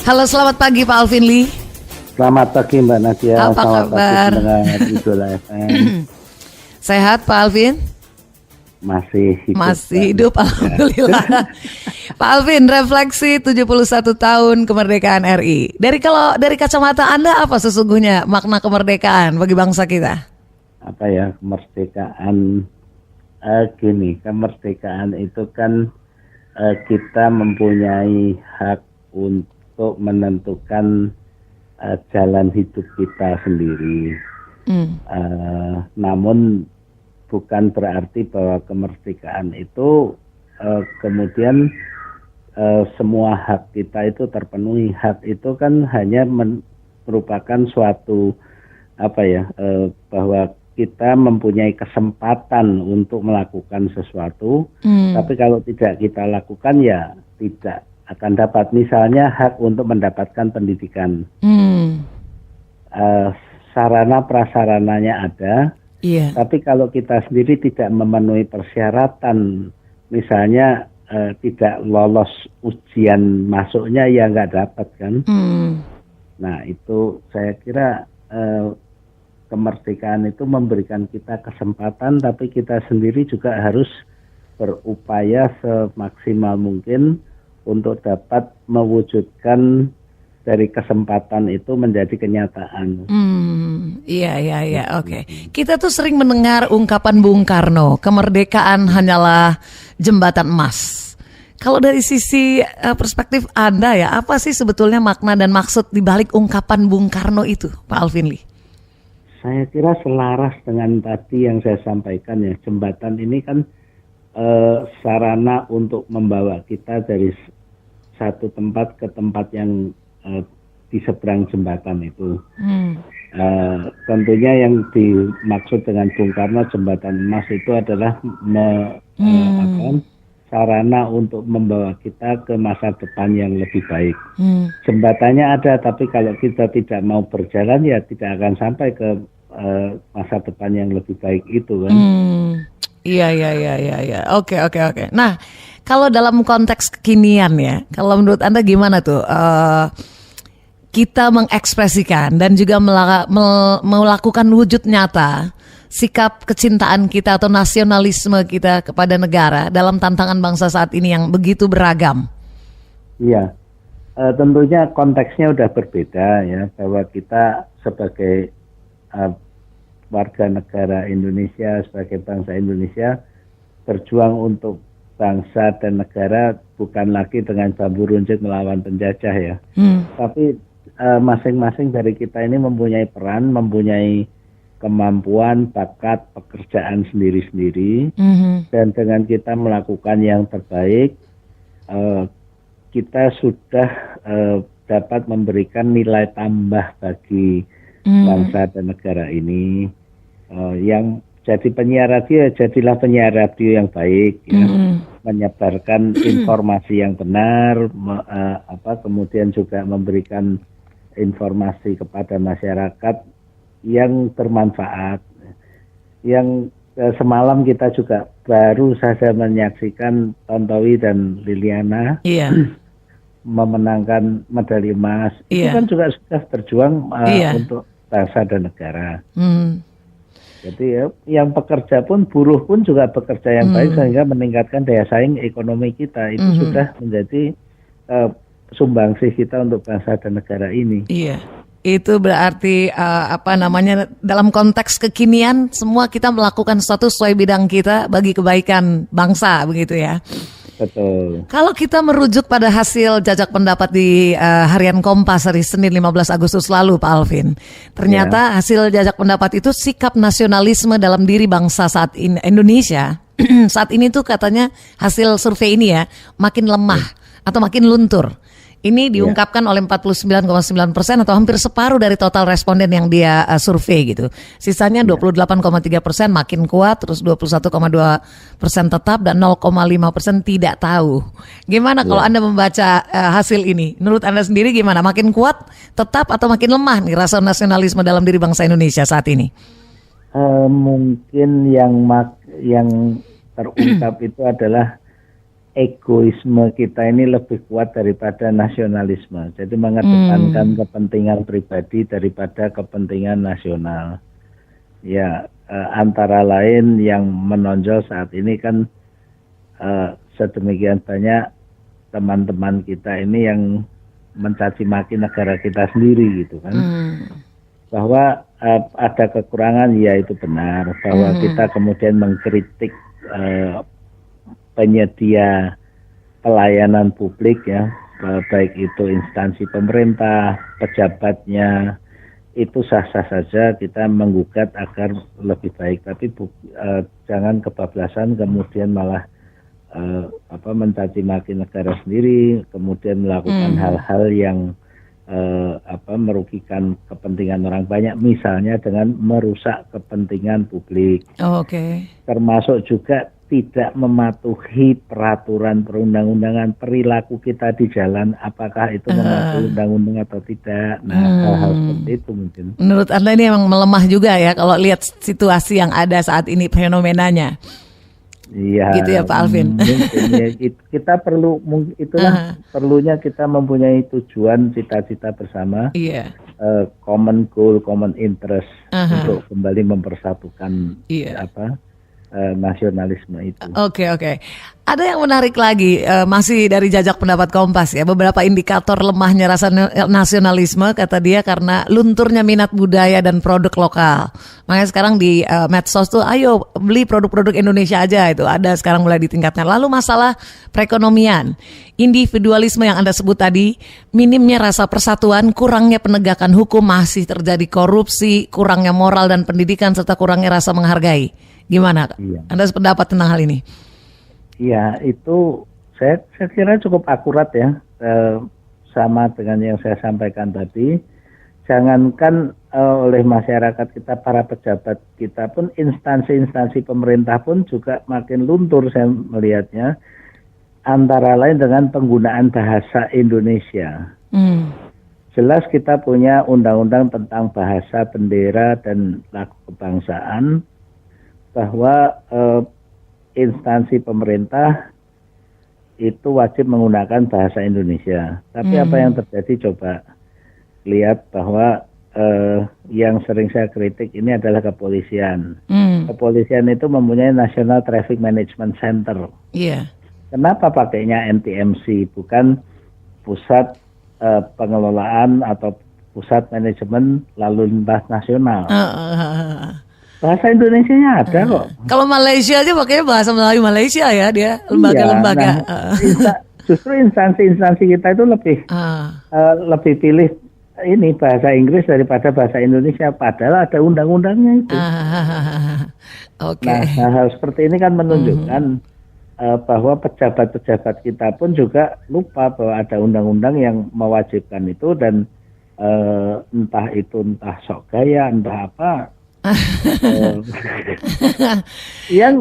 Halo, selamat pagi Pak Alvin Lee. Selamat pagi Mbak Nadia. Apa selamat kabar? Pagi pendengar Idola FM. Sehat Pak Alvin? Masih hidup, alhamdulillah. Pak Alvin, refleksi 71 tahun kemerdekaan RI. Dari kacamata Anda, apa sesungguhnya makna kemerdekaan bagi bangsa kita? Apa ya, kemerdekaan? Gini, kemerdekaan itu kan kita mempunyai hak untuk menentukan jalan hidup kita sendiri. Namun bukan berarti bahwa kemerdekaan itu kemudian semua hak kita itu terpenuhi. Hak itu kan hanya merupakan suatu bahwa kita mempunyai kesempatan untuk melakukan sesuatu, tapi kalau tidak kita lakukan ya tidak akan dapat. Misalnya hak untuk mendapatkan pendidikan, sarana prasarananya ada, tapi kalau kita sendiri tidak memenuhi persyaratan, misalnya tidak lolos ujian masuknya, ya nggak dapat kan. Nah itu saya kira kemerdekaan itu memberikan kita kesempatan, tapi kita sendiri juga harus berupaya semaksimal mungkin untuk dapat mewujudkan dari kesempatan itu menjadi kenyataan. Iya, oke. Kita tuh sering mendengar ungkapan Bung Karno, kemerdekaan hanyalah jembatan emas. Kalau dari sisi perspektif Anda ya, apa sih sebetulnya makna dan maksud di balik ungkapan Bung Karno itu, Pak Alvin Lee? Saya kira selaras dengan tadi yang saya sampaikan ya, jembatan ini kan sarana untuk membawa kita dari satu tempat ke tempat yang di seberang jembatan itu. Tentunya yang dimaksud dengan Bung Karno jembatan emas itu adalah sarana untuk membawa kita ke masa depan yang lebih baik. Jembatannya ada, tapi kalau kita tidak mau berjalan ya tidak akan sampai ke masa depan yang lebih baik itu kan. Iya. Oke. Nah, kalau dalam konteks kekinian ya, kalau menurut Anda gimana tuh kita mengekspresikan dan juga melakukan wujud nyata sikap kecintaan kita atau nasionalisme kita kepada negara dalam tantangan bangsa saat ini yang begitu beragam? Iya, tentunya konteksnya udah berbeda ya, bahwa kita sebagai warga negara Indonesia, sebagai bangsa Indonesia berjuang untuk bangsa dan negara bukan lagi dengan bambu runcing melawan penjajah ya. Tapi masing-masing dari kita ini mempunyai peran, mempunyai kemampuan, bakat, pekerjaan sendiri-sendiri, dan dengan kita melakukan yang terbaik, kita sudah dapat memberikan nilai tambah bagi bangsa dan negara ini. Yang jadi penyiar radio, jadilah penyiar radio yang baik, ya. Menyebarkan informasi yang benar, kemudian juga memberikan informasi kepada masyarakat yang bermanfaat. Yang semalam kita juga baru saja menyaksikan Tontowi dan Liliana memenangkan medali emas. Itu kan juga sudah berjuang untuk bangsa dan negara. Jadi yang pekerja pun, buruh pun juga bekerja yang baik sehingga meningkatkan daya saing ekonomi kita. Itu sudah menjadi sumbangsih kita untuk bangsa dan negara ini. Iya. Itu berarti dalam konteks kekinian semua kita melakukan sesuatu sesuai bidang kita bagi kebaikan bangsa, begitu ya. Betul. Kalau kita merujuk pada hasil jajak pendapat di Harian Kompas hari Senin 15 Agustus lalu, Pak Alvin, ternyata hasil jajak pendapat itu sikap nasionalisme dalam diri bangsa saat ini Indonesia saat ini tuh katanya hasil survei ini ya makin lemah atau makin luntur. Ini diungkapkan oleh 49,9% atau hampir separuh dari total responden yang dia survei gitu. Sisanya 28,3% makin kuat, terus 21,2% tetap dan 0,5% tidak tahu. Gimana kalau Anda membaca hasil ini? Menurut Anda sendiri gimana? Makin kuat, tetap atau makin lemah nih rasa nasionalisme dalam diri bangsa Indonesia saat ini? Mungkin yang terungkap itu adalah egoisme kita ini lebih kuat daripada nasionalisme. Jadi mengedepankan kepentingan pribadi daripada kepentingan nasional. Ya, antara lain yang menonjol saat ini kan sedemikian banyak teman-teman kita ini yang mencaci maki negara kita sendiri gitu kan. Bahwa ada kekurangan, ya itu benar. Bahwa kita kemudian mengkritik penyedia pelayanan publik ya, baik itu instansi pemerintah, pejabatnya, itu sah-sah saja kita menggugat agar lebih baik. Tapi jangan kebablasan kemudian malah mencaci maki negara sendiri, kemudian melakukan hal-hal yang merugikan kepentingan orang banyak, misalnya dengan merusak kepentingan publik. Termasuk juga tidak mematuhi peraturan perundang-undangan, perilaku kita di jalan, apakah itu mematuhi undang-undang atau tidak. Nah, hal-hal seperti itu mungkin. Menurut Anda ini memang melemah juga ya kalau lihat situasi yang ada saat ini, fenomenanya. Iya, gitu ya Pak Alvin. Ya, kita perlu, itulah perlunya kita mempunyai tujuan, cita-cita bersama, common goal, common interest untuk kembali mempersatukan nasionalisme itu. Oke. Ada yang menarik lagi, masih dari jajak pendapat Kompas ya, beberapa indikator lemahnya rasa nasionalisme kata dia karena lunturnya minat budaya dan produk lokal. Makanya sekarang di medsos tuh, ayo beli produk-produk Indonesia aja, itu ada sekarang mulai ditingkatkan. Lalu masalah perekonomian, individualisme yang Anda sebut tadi, minimnya rasa persatuan, kurangnya penegakan hukum, masih terjadi korupsi, kurangnya moral dan pendidikan, serta kurangnya rasa menghargai. Gimana? Anda sependapat tentang hal ini? Iya, itu saya kira cukup akurat ya, sama dengan yang saya sampaikan tadi. Jangankan oleh masyarakat kita, para pejabat kita pun, instansi-instansi pemerintah pun juga makin luntur saya melihatnya, antara lain dengan penggunaan bahasa Indonesia. Jelas kita punya undang-undang tentang bahasa, bendera, dan lagu kebangsaan, bahwa instansi pemerintah itu wajib menggunakan bahasa Indonesia. Tapi apa yang terjadi, coba lihat bahwa yang sering saya kritik ini adalah kepolisian. Kepolisian itu mempunyai National Traffic Management Center. Kenapa pakainya NTMC, bukan pusat pengelolaan atau pusat manajemen lalu lintas nasional? Bahasa Indonesianya ada kok. Kalau Malaysia aja pakainya bahasa Melayu Malaysia ya, dia lembaga-lembaga. Justru instansi-instansi kita itu lebih pilih ini bahasa Inggris daripada bahasa Indonesia, padahal ada undang-undangnya itu. Nah, hal seperti ini kan menunjukkan bahwa pejabat-pejabat kita pun juga lupa bahwa ada undang-undang yang mewajibkan itu, dan entah sok gaya, entah apa. Yang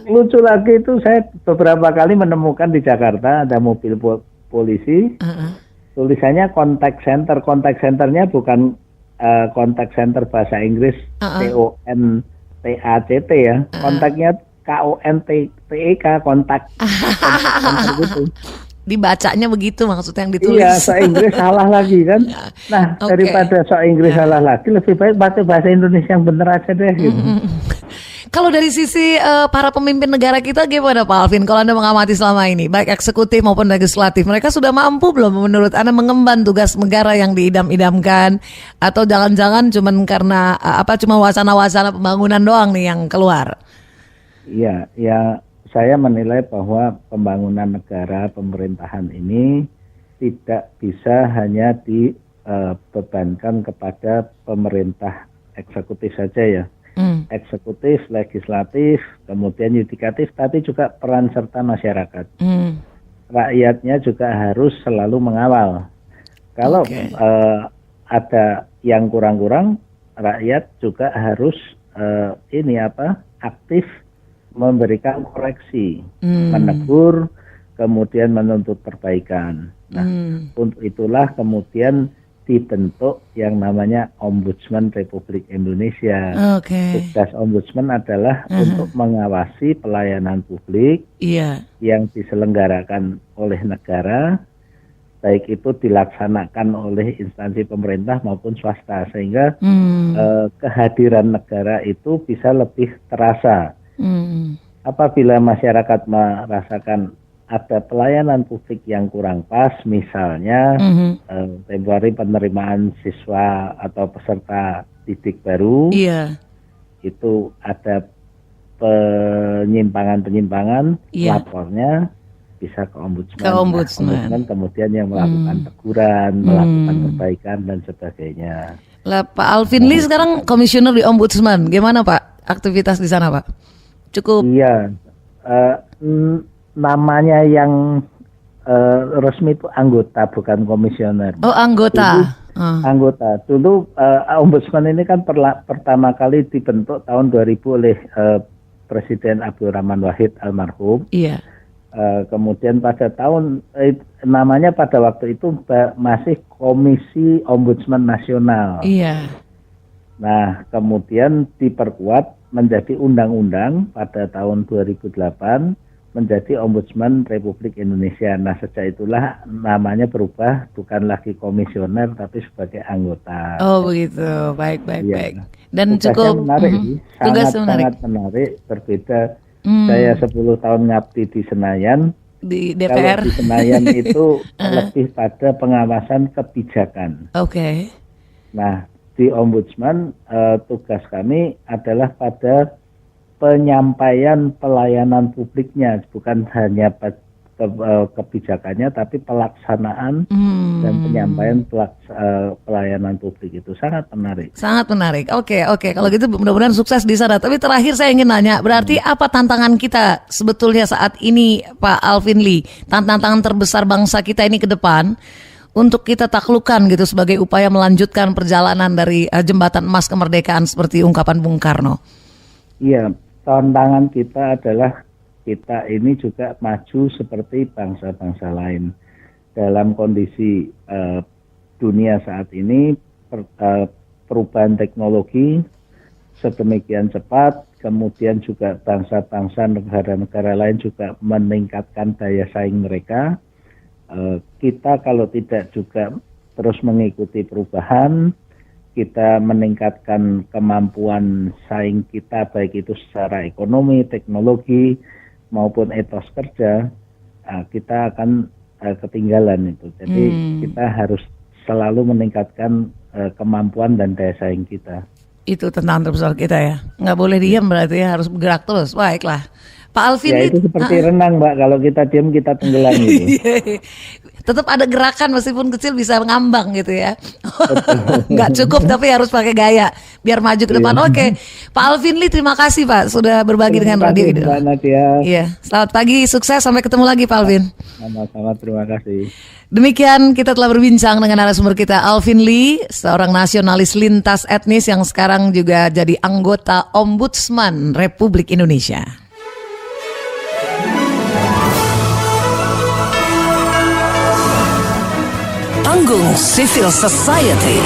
lucu lagi itu, saya beberapa kali menemukan di Jakarta ada mobil polisi, tulisannya contact center. Contact centernya bukan contact center bahasa Inggris CONTACT ya, kontaknya KONTAK, kontak gitu. Dibacanya begitu maksudnya yang ditulis. Iya, so Inggris salah lagi kan. Nah, daripada so Inggris salah lagi, lebih baik baca bahasa Indonesia yang benar aja deh gitu. Kalau dari sisi para pemimpin negara kita gimana Pak Alvin? Kalau Anda mengamati selama ini, baik eksekutif maupun legislatif, mereka sudah mampu belum menurut Anda mengemban tugas negara yang diidam-idamkan? Atau jangan-jangan cuman karena cuma wacana-wacana pembangunan doang nih yang keluar? Iya, ya. Saya menilai bahwa pembangunan negara, pemerintahan ini tidak bisa hanya dibebankan kepada pemerintah eksekutif saja ya. Eksekutif, legislatif, kemudian yudikatif, tapi juga peran serta masyarakat. Rakyatnya juga harus selalu mengawal. Kalau ada yang kurang-kurang, rakyat juga harus aktif memberikan koreksi, menegur, kemudian menuntut perbaikan. Nah, untuk itulah kemudian dibentuk yang namanya Ombudsman Republik Indonesia. Oke. Tugas Ombudsman adalah untuk mengawasi pelayanan publik Iya. yang diselenggarakan oleh negara, baik itu dilaksanakan oleh instansi pemerintah maupun swasta, sehingga kehadiran negara itu bisa lebih terasa. Apabila masyarakat merasakan ada pelayanan publik yang kurang pas, misalnya tempoh hari penerimaan siswa atau peserta didik baru, Iya. itu ada penyimpangan-penyimpangan, lapornya bisa ke Ombudsman. Ke Ombudsman. Ombudsman kemudian yang melakukan teguran, melakukan perbaikan dan sebagainya. Lah Pak Alvin Lee sekarang komisioner di Ombudsman. Gimana Pak aktivitas di sana Pak? Cukup. Iya. Namanya yang resmi itu anggota, bukan komisioner. Oh, anggota. Anggota. Dulu Ombudsman ini kan pertama kali dibentuk tahun 2000 oleh Presiden Abdurrahman Wahid almarhum. Iya. Kemudian pada tahun namanya pada waktu itu masih Komisi Ombudsman Nasional. Iya. Nah, kemudian diperkuat menjadi undang-undang pada tahun 2008 menjadi Ombudsman Republik Indonesia. Nah, sejak itulah namanya berubah, bukan lagi komisioner tapi sebagai anggota. Oh begitu, baik. Dan tugasnya cukup menarik, sangat menarik, berbeda. Saya 10 tahun ngabdi di Senayan. Di DPR. Kalau di Senayan itu lebih pada pengawasan kebijakan. Oke. Nah, di Ombudsman tugas kami adalah pada penyampaian pelayanan publiknya, bukan hanya kebijakannya, tapi pelaksanaan dan penyampaian pelayanan publik itu sangat menarik. Sangat menarik. Oke. Kalau gitu mudah-mudahan sukses di sana. Tapi terakhir saya ingin nanya, berarti apa tantangan kita sebetulnya saat ini, Pak Alvin Lee? Tantangan terbesar bangsa kita ini ke depan untuk kita taklukkan gitu sebagai upaya melanjutkan perjalanan dari jembatan emas kemerdekaan seperti ungkapan Bung Karno. Iya. Tantangan kita adalah kita ini juga maju seperti bangsa-bangsa lain. Dalam kondisi dunia saat ini, perubahan teknologi sedemikian cepat, kemudian juga bangsa-bangsa negara-negara lain juga meningkatkan daya saing mereka. Kita kalau tidak juga terus mengikuti perubahan, kita meningkatkan kemampuan saing kita baik itu secara ekonomi, teknologi maupun etos kerja, kita akan ketinggalan itu. Jadi kita harus selalu meningkatkan kemampuan dan daya saing kita. Itu tantangan terbesar kita ya. Nggak boleh diam berarti ya, harus bergerak terus. Baiklah. Pak Alvin ya itu seperti renang Mbak, kalau kita diam kita tenggelam gitu. Tetap ada gerakan meskipun kecil bisa ngambang gitu ya. Nggak cukup tapi harus pakai gaya biar maju ke depan. Oke, Pak Alvin Lee terima kasih Pak sudah berbagi dengan Radio Indo. Mbak Nadia. Iya, selamat pagi, sukses, sampai ketemu lagi Pak Alvin. Sama-sama, terima kasih. Demikian kita telah berbincang dengan narasumber kita Alvin Lee, seorang nasionalis lintas etnis yang sekarang juga jadi anggota Ombudsman Republik Indonesia. Panggung Civil Society.